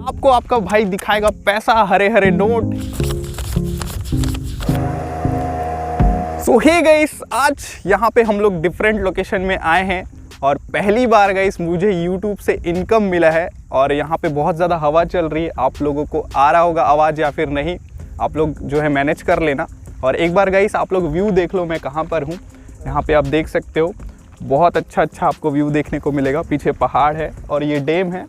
आपको आपका भाई दिखाएगा पैसा, हरे हरे नोट। सो हे गाइस, आज यहाँ पे हम लोग डिफरेंट लोकेशन में आए हैं और पहली बार गाइस मुझे YouTube से इनकम मिला है और यहाँ पे बहुत ज़्यादा हवा चल रही है। आप लोगों को आ रहा होगा आवाज़ या फिर नहीं, आप लोग जो है मैनेज कर लेना। और एक बार गाइस आप लोग व्यू देख लो, मैं कहाँ पर हूँ। यहाँ पे आप देख सकते हो, बहुत अच्छा आपको व्यू देखने को मिलेगा। पीछे पहाड़ है और ये डैम है।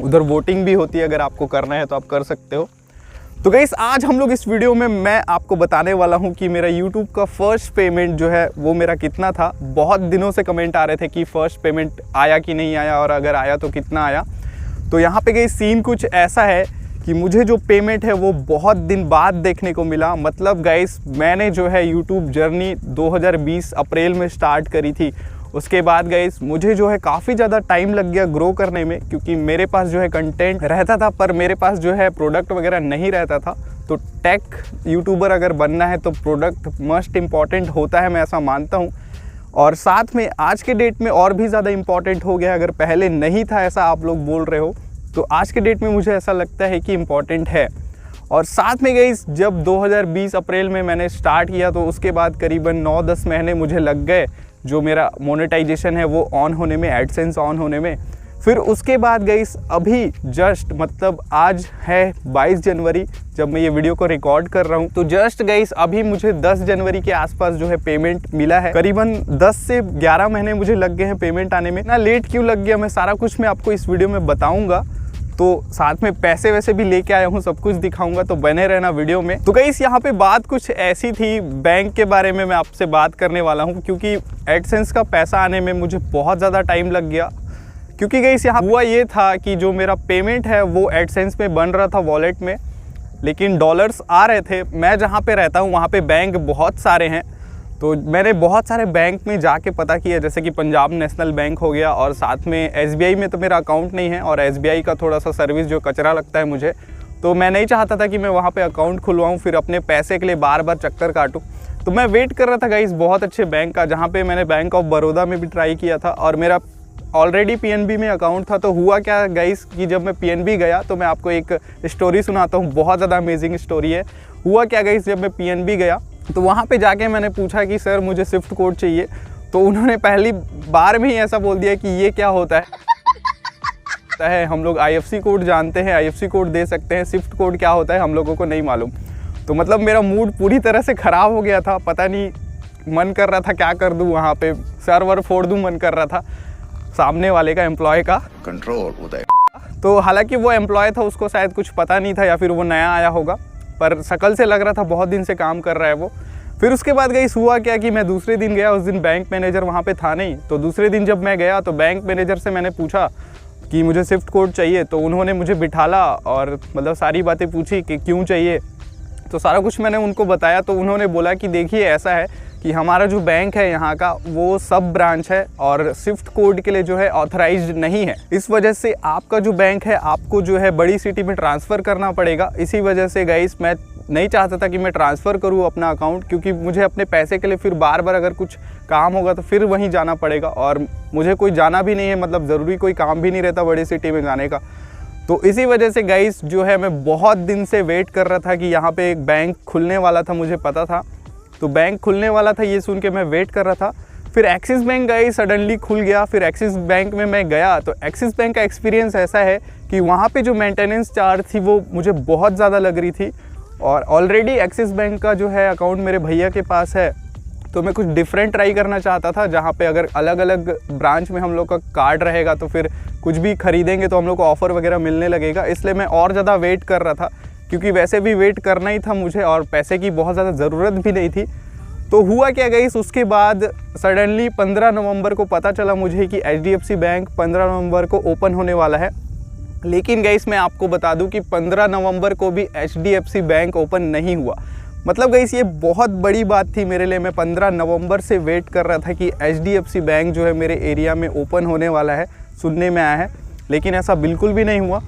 उधर वोटिंग भी होती है, अगर आपको करना है तो आप कर सकते हो। तो गाइस आज हम लोग इस वीडियो में मैं आपको बताने वाला हूं कि मेरा YouTube का फर्स्ट पेमेंट जो है वो मेरा कितना था। बहुत दिनों से कमेंट आ रहे थे कि फ़र्स्ट पेमेंट आया कि नहीं आया और अगर आया तो कितना आया। तो यहाँ पे गाइस सीन कुछ ऐसा है कि मुझे जो पेमेंट है वो बहुत दिन बाद देखने को मिला। मतलब गाइस मैंने जो है YouTube जर्नी 2020 अप्रैल में स्टार्ट करी थी। उसके बाद गाइस मुझे जो है काफ़ी ज़्यादा टाइम लग गया ग्रो करने में, क्योंकि मेरे पास जो है कंटेंट रहता था पर मेरे पास जो है प्रोडक्ट वगैरह नहीं रहता था। तो टेक यूट्यूबर अगर बनना है तो प्रोडक्ट मस्ट इम्पॉर्टेंट होता है, मैं ऐसा मानता हूँ। और साथ में आज के डेट में और भी ज़्यादा इम्पॉर्टेंट हो गया। अगर पहले नहीं था ऐसा आप लोग बोल रहे हो, तो आज के डेट में मुझे ऐसा लगता है कि इम्पॉर्टेंट है। और साथ में गाइस जब 2020 अप्रैल में मैंने स्टार्ट किया तो उसके बाद करीबन 9-10 महीने मुझे लग गए जो मेरा मोनेटाइजेशन है वो ऑन होने में, एडसेंस ऑन होने में। फिर उसके बाद गाइस अभी जस्ट मतलब आज है 22 जनवरी जब मैं ये वीडियो को रिकॉर्ड कर रहा हूँ, तो जस्ट गाइस अभी मुझे 10 जनवरी के आसपास जो है पेमेंट मिला है। करीबन 10 से 11 महीने मुझे लग गए हैं पेमेंट आने में। ना लेट क्यों लग गया, मैं सारा कुछ मैं आपको इस वीडियो में बताऊँगा। तो साथ में पैसे वैसे भी लेके आया हूँ, सब कुछ दिखाऊंगा, तो बने रहना वीडियो में। तो गाइस यहाँ पे बात कुछ ऐसी थी, बैंक के बारे में मैं आपसे बात करने वाला हूँ, क्योंकि एडसेंस का पैसा आने में मुझे बहुत ज़्यादा टाइम लग गया। क्योंकि गाइस यहाँ हुआ ये था कि जो मेरा पेमेंट है वो एडसेंस में बन रहा था वॉलेट में, लेकिन डॉलर्स आ रहे थे। मैं जहाँ पे रहता हूँ वहाँ पे बैंक बहुत सारे हैं, तो मैंने बहुत सारे बैंक में जाके पता किया, जैसे कि पंजाब नेशनल बैंक हो गया और साथ में SBI में तो मेरा अकाउंट नहीं है और SBI का थोड़ा सा सर्विस जो कचरा लगता है मुझे, तो मैं नहीं चाहता था कि मैं वहाँ पे अकाउंट खुलवाऊँ फिर अपने पैसे के लिए बार बार चक्कर काटूँ। तो मैं वेट कर रहा था गाइस बहुत अच्छे बैंक का, जहाँ पे मैंने बैंक ऑफ बड़ौदा में भी ट्राई किया था और मेरा ऑलरेडी PNB में अकाउंट था। तो हुआ क्या गाइस कि जब मैं PNB गया, तो मैं आपको एक स्टोरी सुनाता हूँ, बहुत ज़्यादा अमेजिंग स्टोरी है। हुआ क्या गाइस, जब मैं PNB गया तो वहाँ पे जाके मैंने पूछा कि सर मुझे स्विफ्ट कोड चाहिए, तो उन्होंने पहली बार में ही ऐसा बोल दिया कि ये क्या होता है हम लोग IFSC कोड जानते हैं, IFSC कोड दे सकते हैं, स्विफ्ट कोड क्या होता है हम लोगों को नहीं मालूम। तो मतलब मेरा मूड पूरी तरह से ख़राब हो गया था, पता नहीं मन कर रहा था क्या कर दूँ, वहाँ पे सर्वर फोड़ दूँ मन कर रहा था सामने वाले का, एम्प्लॉय का कंट्रोल होता है। तो हालांकि वो एम्प्लॉय था, उसको शायद कुछ पता नहीं था या फिर वो नया आया होगा, पर शक्ल से लग रहा था बहुत दिन से काम कर रहा है वो। फिर उसके बाद गाइस हुआ क्या कि मैं दूसरे दिन गया, उस दिन बैंक मैनेजर वहाँ पे था नहीं। तो दूसरे दिन जब मैं गया तो बैंक मैनेजर से मैंने पूछा कि मुझे स्विफ्ट कोड चाहिए, तो उन्होंने मुझे बिठाला और मतलब सारी बातें पूछी कि क्यों चाहिए। तो सारा कुछ मैंने उनको बताया। तो उन्होंने बोला कि देखिए ऐसा है कि हमारा जो बैंक है यहाँ का वो सब ब्रांच है और स्विफ्ट कोड के लिए जो है ऑथराइज्ड नहीं है। इस वजह से आपका जो बैंक है आपको जो है बड़ी सिटी में ट्रांसफ़र करना पड़ेगा। इसी वजह से गाइस मैं नहीं चाहता था कि मैं ट्रांसफ़र करूँ अपना अकाउंट, क्योंकि मुझे अपने पैसे के लिए फिर बार बार अगर कुछ काम होगा तो फिर वहीं जाना पड़ेगा और मुझे कोई जाना भी नहीं है, मतलब ज़रूरी कोई काम भी नहीं रहता बड़ी सिटी में जाने का। तो इसी वजह से गाइस जो है मैं बहुत दिन से वेट कर रहा था कि यहाँ पे एक बैंक खुलने वाला था, मुझे पता था। तो बैंक खुलने वाला था ये सुन के मैं वेट कर रहा था। फिर एक्सिस बैंक गाइस सडनली खुल गया। फिर एक्सिस बैंक में मैं गया तो एक्सिस बैंक का एक्सपीरियंस ऐसा है कि वहाँ पे जो मेंटेनेंस चार्ज थी वो मुझे बहुत ज़्यादा लग रही थी। और ऑलरेडी एक्सिस बैंक का जो है अकाउंट मेरे भैया के पास है, तो मैं कुछ डिफरेंट ट्राई करना चाहता था, जहाँ पे अगर अलग अलग ब्रांच में हम लोग का कार्ड रहेगा तो फिर कुछ भी खरीदेंगे तो हम लोग को ऑफ़र वगैरह मिलने लगेगा। इसलिए मैं और ज़्यादा वेट कर रहा था, क्योंकि वैसे भी वेट करना ही था मुझे और पैसे की बहुत ज़्यादा ज़रूरत भी नहीं थी। तो हुआ क्या गाइस, उसके बाद सडनली 15 नवंबर को पता चला मुझे कि HDFC बैंक 15 नवंबर को ओपन होने वाला है। लेकिन गाइस मैं आपको बता दूं कि 15 नवंबर को भी HDFC बैंक ओपन नहीं हुआ। मतलब गाइस ये बहुत बड़ी बात थी मेरे लिए। मैं 15 नवंबर से वेट कर रहा था कि HDFC बैंक जो है मेरे एरिया में ओपन होने वाला है, सुनने में आया है, लेकिन ऐसा बिल्कुल भी नहीं हुआ।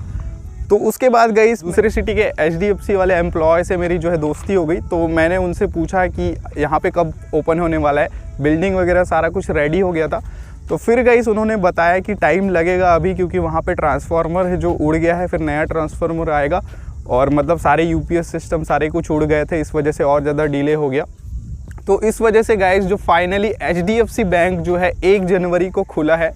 तो उसके बाद गई दूसरे सिटी के HDFC वाले एम्प्लॉय से मेरी जो है दोस्ती हो गई। तो मैंने उनसे पूछा कि यहाँ पे कब ओपन होने वाला है, बिल्डिंग वगैरह सारा कुछ रेडी हो गया था। तो फिर गाइस उन्होंने बताया कि टाइम लगेगा अभी, क्योंकि वहाँ पे ट्रांसफार्मर है जो उड़ गया है, फिर नया ट्रांसफार्मर आएगा और मतलब सारे यूपीएस सिस्टम सारे कुछ उड़ गए थे, इस वजह से और ज़्यादा डिले हो गया। तो इस वजह से गाइस जो फाइनली एचडीएफसी बैंक जो है 1 जनवरी को खुला है,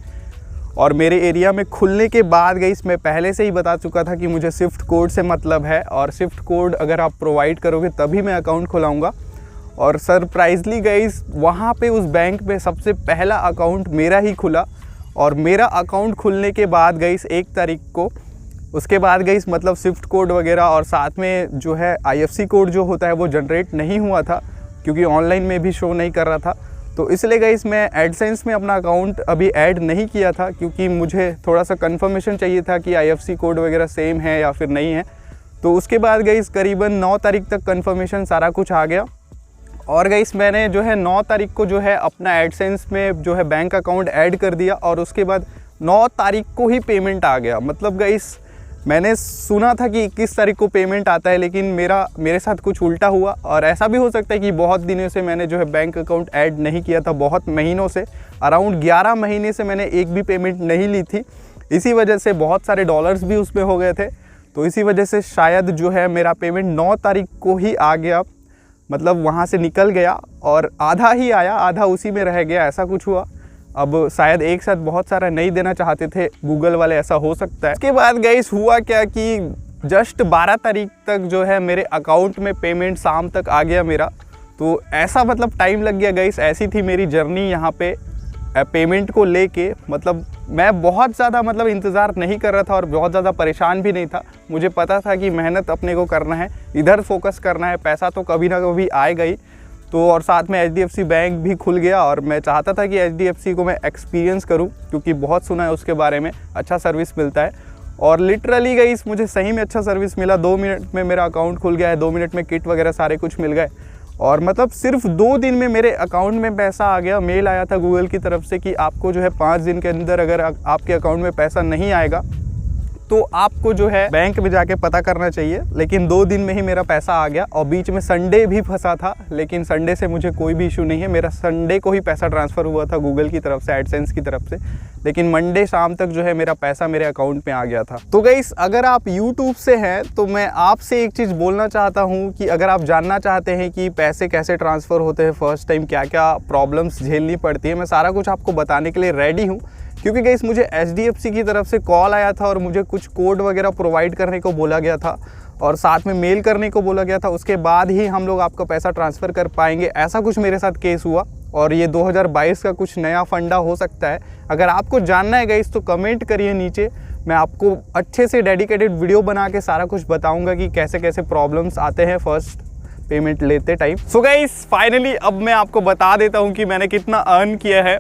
और मेरे एरिया में खुलने के बाद गाइस मैं पहले से ही बता चुका था कि मुझे स्विफ्ट कोड से मतलब है, और स्विफ्ट कोड अगर आप प्रोवाइड करोगे तभी मैं अकाउंट खुलाऊँगा। और सरप्राइजली गाइस वहाँ पे उस बैंक में सबसे पहला अकाउंट मेरा ही खुला, और मेरा अकाउंट खुलने के बाद गाइस 1 तारीख को, उसके बाद गाइस मतलब स्विफ्ट कोड वगैरह और साथ में जो है आईएफसी कोड जो होता है वो जनरेट नहीं हुआ था, क्योंकि ऑनलाइन में भी शो नहीं कर रहा था। तो इसलिए गाइस मैं एडसेंस में अपना अकाउंट अभी ऐड नहीं किया था, क्योंकि मुझे थोड़ा सा कंफर्मेशन चाहिए था कि आईएफसी कोड वगैरह सेम है या फिर नहीं है। तो उसके बाद गाइस करीबन 9 तारीख तक कंफर्मेशन सारा कुछ आ गया, और गाइस मैंने जो है 9 तारीख को जो है अपना एडसेंस में जो है बैंक अकाउंट ऐड कर दिया, और उसके बाद 9 तारीख को ही पेमेंट आ गया। मतलब गाइस मैंने सुना था कि 21 तारीख को पेमेंट आता है, लेकिन मेरे साथ कुछ उल्टा हुआ। और ऐसा भी हो सकता है कि बहुत दिनों से मैंने जो है बैंक अकाउंट ऐड नहीं किया था, बहुत महीनों से, अराउंड 11 महीने से मैंने एक भी पेमेंट नहीं ली थी। इसी वजह से बहुत सारे डॉलर्स भी उसमें हो गए थे, तो इसी वजह से शायद जो है मेरा पेमेंट 9 तारीख को ही आ गया, मतलब वहाँ से निकल गया और आधा ही आया, आधा उसी में रह गया, ऐसा कुछ हुआ। अब शायद एक साथ बहुत सारा नहीं देना चाहते थे गूगल वाले, ऐसा हो सकता है। इसके बाद गाइस हुआ क्या कि जस्ट 12 तारीख तक जो है मेरे अकाउंट में पेमेंट शाम तक आ गया मेरा। तो ऐसा मतलब टाइम लग गया गाइस, ऐसी थी मेरी जर्नी यहाँ पे पेमेंट को लेके। मतलब मैं बहुत ज़्यादा मतलब इंतज़ार नहीं कर रहा था और बहुत ज़्यादा परेशान भी नहीं था। मुझे पता था कि मेहनत अपने को करना है, इधर फोकस करना है, पैसा तो कभी ना कभी आएगा ही। तो और साथ में एचडीएफसी बैंक भी खुल गया, और मैं चाहता था कि एचडीएफसी को मैं एक्सपीरियंस करूं, क्योंकि बहुत सुना है उसके बारे में, अच्छा सर्विस मिलता है। और लिटरली गाइस मुझे सही में अच्छा सर्विस मिला। 2 मिनट में मेरा अकाउंट खुल गया है, 2 मिनट में किट वगैरह सारे कुछ मिल गए, और मतलब सिर्फ 2 दिन में मेरे अकाउंट में पैसा आ गया। मेल आया था गूगल की तरफ से कि आपको जो है 5 दिन के अंदर अगर आपके अकाउंट में पैसा नहीं आएगा तो आपको जो है बैंक में जाके पता करना चाहिए। लेकिन 2 दिन में ही मेरा पैसा आ गया, और बीच में संडे भी फंसा था, लेकिन संडे से मुझे कोई भी इशू नहीं है। मेरा संडे को ही पैसा ट्रांसफ़र हुआ था गूगल की तरफ से, एडसेंस की तरफ से, लेकिन मंडे शाम तक जो है मेरा पैसा मेरे अकाउंट में आ गया था। तो गाइस अगर आप यूट्यूब से हैं तो मैं आपसे एक चीज़ बोलना चाहता हूँ कि अगर आप जानना चाहते हैं कि पैसे कैसे ट्रांसफ़र होते हैं, फर्स्ट टाइम क्या क्या प्रॉब्लम्स झेलनी पड़ती है, मैं सारा कुछ आपको बताने के लिए रेडी हूँ। क्योंकि गाइस मुझे एचडीएफसी की तरफ से कॉल आया था और मुझे कुछ कोड वगैरह प्रोवाइड करने को बोला गया था, और साथ में मेल करने को बोला गया था। उसके बाद ही हम लोग आपका पैसा ट्रांसफ़र कर पाएंगे, ऐसा कुछ मेरे साथ केस हुआ। और ये 2022 का कुछ नया फंडा हो सकता है। अगर आपको जानना है गाइस तो कमेंट करिए नीचे, मैं आपको अच्छे से डेडिकेटेड वीडियो बना के सारा कुछ बताऊँगा कि कैसे कैसे प्रॉब्लम्स आते हैं फर्स्ट पेमेंट लेते टाइम। सो गाइस फाइनली अब मैं आपको बता देता हूँ कि मैंने कितना अर्न किया है।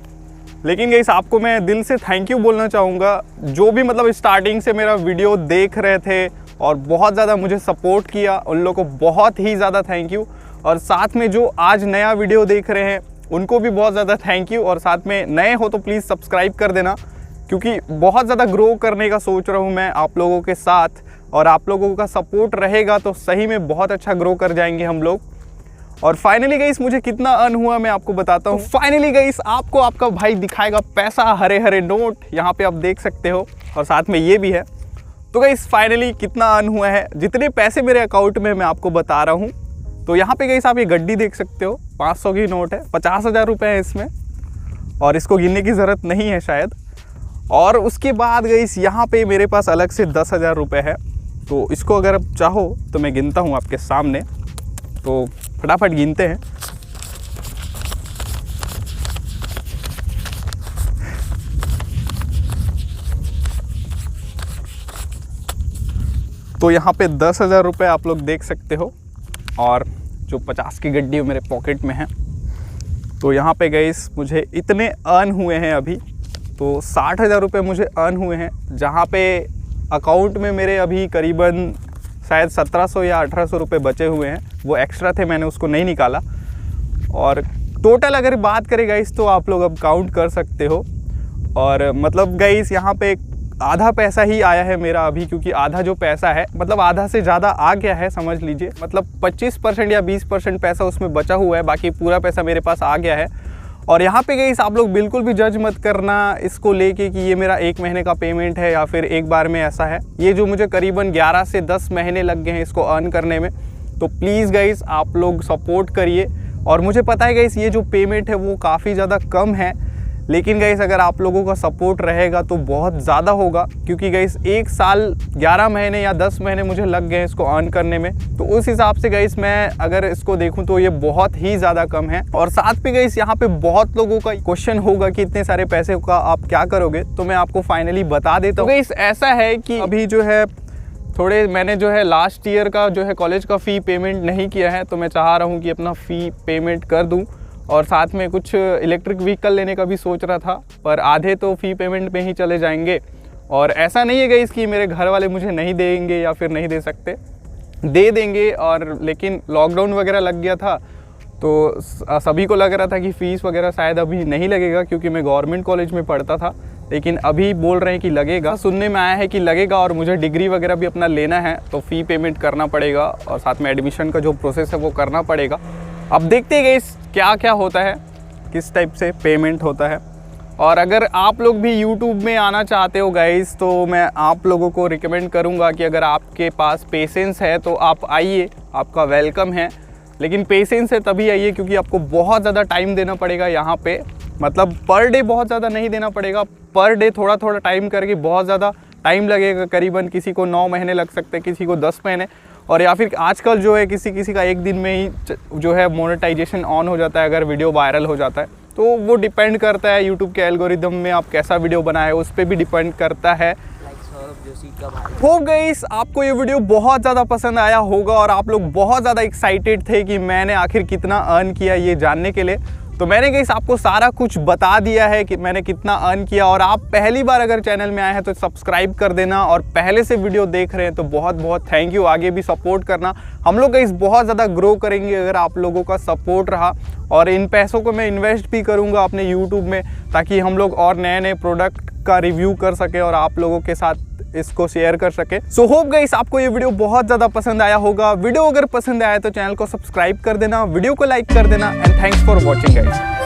लेकिन गाइस आपको मैं दिल से थैंक यू बोलना चाहूँगा, जो भी मतलब स्टार्टिंग से मेरा वीडियो देख रहे थे और बहुत ज़्यादा मुझे सपोर्ट किया, उन लोगों को बहुत ही ज़्यादा थैंक यू। और साथ में जो आज नया वीडियो देख रहे हैं उनको भी बहुत ज़्यादा थैंक यू। और साथ में नए हो तो प्लीज़ सब्सक्राइब कर देना, क्योंकि बहुत ज़्यादा ग्रो करने का सोच रहा हूँ मैं आप लोगों के साथ, और आप लोगों का सपोर्ट रहेगा तो सही में बहुत अच्छा ग्रो कर जाएंगे हम लोग। और फाइनली गाइस मुझे कितना अर्न हुआ मैं आपको बताता हूँ। फाइनली गाइस आपको आपका भाई दिखाएगा पैसा, हरे हरे नोट यहाँ पे आप देख सकते हो, और साथ में ये भी है। तो गाइस फाइनली कितना अर्न हुआ है, जितने पैसे मेरे अकाउंट में मैं आपको बता रहा हूँ। तो यहाँ पे गाइस आप ये गड्डी देख सकते हो, 500 की नोट है, 50,000 रुपये है इसमें, और इसको गिनने की ज़रूरत नहीं है शायद। और उसके बाद गाइस यहाँ पे मेरे पास अलग से 10,000 रुपये है। तो इसको अगर आप चाहो तो मैं गिनता हूँ आपके सामने, तो फटाफट गिनते हैं। तो यहाँ पे 10,000 रुपये आप लोग देख सकते हो, और जो 50 की गड्डी मेरे पॉकेट में है। तो यहाँ पे गाइस मुझे इतने अर्न हुए हैं अभी, तो 60,000 रुपये मुझे अर्न हुए हैं, जहाँ पे अकाउंट में मेरे अभी करीबन शायद 1700 या 1800 रुपये बचे हुए हैं। वो एक्स्ट्रा थे, मैंने उसको नहीं निकाला। और टोटल अगर बात करें गाइस तो आप लोग अब काउंट कर सकते हो। और मतलब गाइस यहाँ पे आधा पैसा ही आया है मेरा अभी, क्योंकि आधा जो पैसा है मतलब आधा से ज़्यादा आ गया है समझ लीजिए। मतलब 25% या 20% पैसा उसमें बचा हुआ है, बाकी पूरा पैसा मेरे पास आ गया है। और यहाँ पे गाइस आप लोग बिल्कुल भी जज मत करना इसको लेके कि ये मेरा 1 महीने का पेमेंट है या फिर एक बार में ऐसा है। ये जो मुझे करीबन 11 से 10 महीने लग गए हैं इसको अर्न करने में। तो प्लीज़ गाइस आप लोग सपोर्ट करिए। और मुझे पता है गाइस ये जो पेमेंट है वो काफ़ी ज़्यादा कम है, लेकिन गाइस अगर आप लोगों का सपोर्ट रहेगा तो बहुत ज़्यादा होगा, क्योंकि गाइस 1 साल 11 महीने या 10 महीने मुझे लग गए इसको अर्न करने में। तो उस हिसाब से गाइस मैं अगर इसको देखूं तो ये बहुत ही ज़्यादा कम है। और साथ पे गाइस यहाँ पे बहुत लोगों का क्वेश्चन होगा कि इतने सारे पैसे का आप क्या करोगे, तो मैं आपको फाइनली बता देता हूँ। गाइस ऐसा है कि अभी जो है थोड़े मैंने जो है लास्ट ईयर का जो है कॉलेज का फ़ी पेमेंट नहीं किया है, तो मैं चाह रहा हूँ कि अपना फ़ी पेमेंट कर दूँ। और साथ में कुछ इलेक्ट्रिक व्हीकल लेने का भी सोच रहा था, पर आधे तो फ़ी पेमेंट में ही चले जाएंगे। और ऐसा नहीं है गाइस कि मेरे घर वाले मुझे नहीं देंगे या फिर नहीं दे सकते, दे देंगे। और लेकिन लॉकडाउन वगैरह लग गया था तो सभी को लग रहा था कि फ़ीस वगैरह शायद अभी नहीं लगेगा, क्योंकि मैं गवर्नमेंट कॉलेज में पढ़ता था। लेकिन अभी बोल रहे हैं कि लगेगा, सुनने में आया है कि लगेगा। और मुझे डिग्री वगैरह भी अपना लेना है तो फ़ी पेमेंट करना पड़ेगा और साथ में एडमिशन का जो प्रोसेस है वो करना पड़ेगा। अब देखते हैं गाइस क्या क्या होता है, किस टाइप से पेमेंट होता है। और अगर आप लोग भी YouTube में आना चाहते हो गाइस, तो मैं आप लोगों को रिकमेंड करूंगा कि अगर आपके पास पेशेंस है तो आप आइए, आपका वेलकम है। लेकिन पेशेंस है तभी आइए, क्योंकि आपको बहुत ज़्यादा टाइम देना पड़ेगा यहाँ पे। मतलब पर डे बहुत ज़्यादा नहीं देना पड़ेगा, पर डे थोड़ा थोड़ा टाइम करके बहुत ज़्यादा टाइम लगेगा। करीबन किसी को 9 महीने लग सकते हैं, किसी को 10 महीने। और या फिर आजकल जो है किसी किसी का 1 दिन में ही जो है मोनेटाइजेशन ऑन हो जाता है अगर वीडियो वायरल हो जाता है। तो वो डिपेंड करता है यूट्यूब के एल्गोरिदम में आप कैसा वीडियो बनाए उस पर भी डिपेंड करता है। हो गाइस आपको ये वीडियो बहुत ज़्यादा पसंद आया होगा और आप लोग बहुत ज़्यादा एक्साइटेड थे कि मैंने आखिर कितना अर्न किया ये जानने के लिए। तो मैंने गाइस आपको सारा कुछ बता दिया है कि मैंने कितना अर्न किया। और आप पहली बार अगर चैनल में आए हैं तो सब्सक्राइब कर देना, और पहले से वीडियो देख रहे हैं तो बहुत बहुत थैंक यू। आगे भी सपोर्ट करना, हम लोग गाइस बहुत ज़्यादा ग्रो करेंगे अगर आप लोगों का सपोर्ट रहा। और इन पैसों को मैं इन्वेस्ट भी करूँगा अपने यूट्यूब में, ताकि हम लोग और नए नए प्रोडक्ट का रिव्यू कर सके और आप लोगों के साथ इसको शेयर कर सके। सो होप गाइस आपको ये वीडियो बहुत ज़्यादा पसंद आया होगा। वीडियो अगर पसंद आया तो चैनल को सब्सक्राइब कर देना, वीडियो को लाइक कर देना। And thanks for watching guys.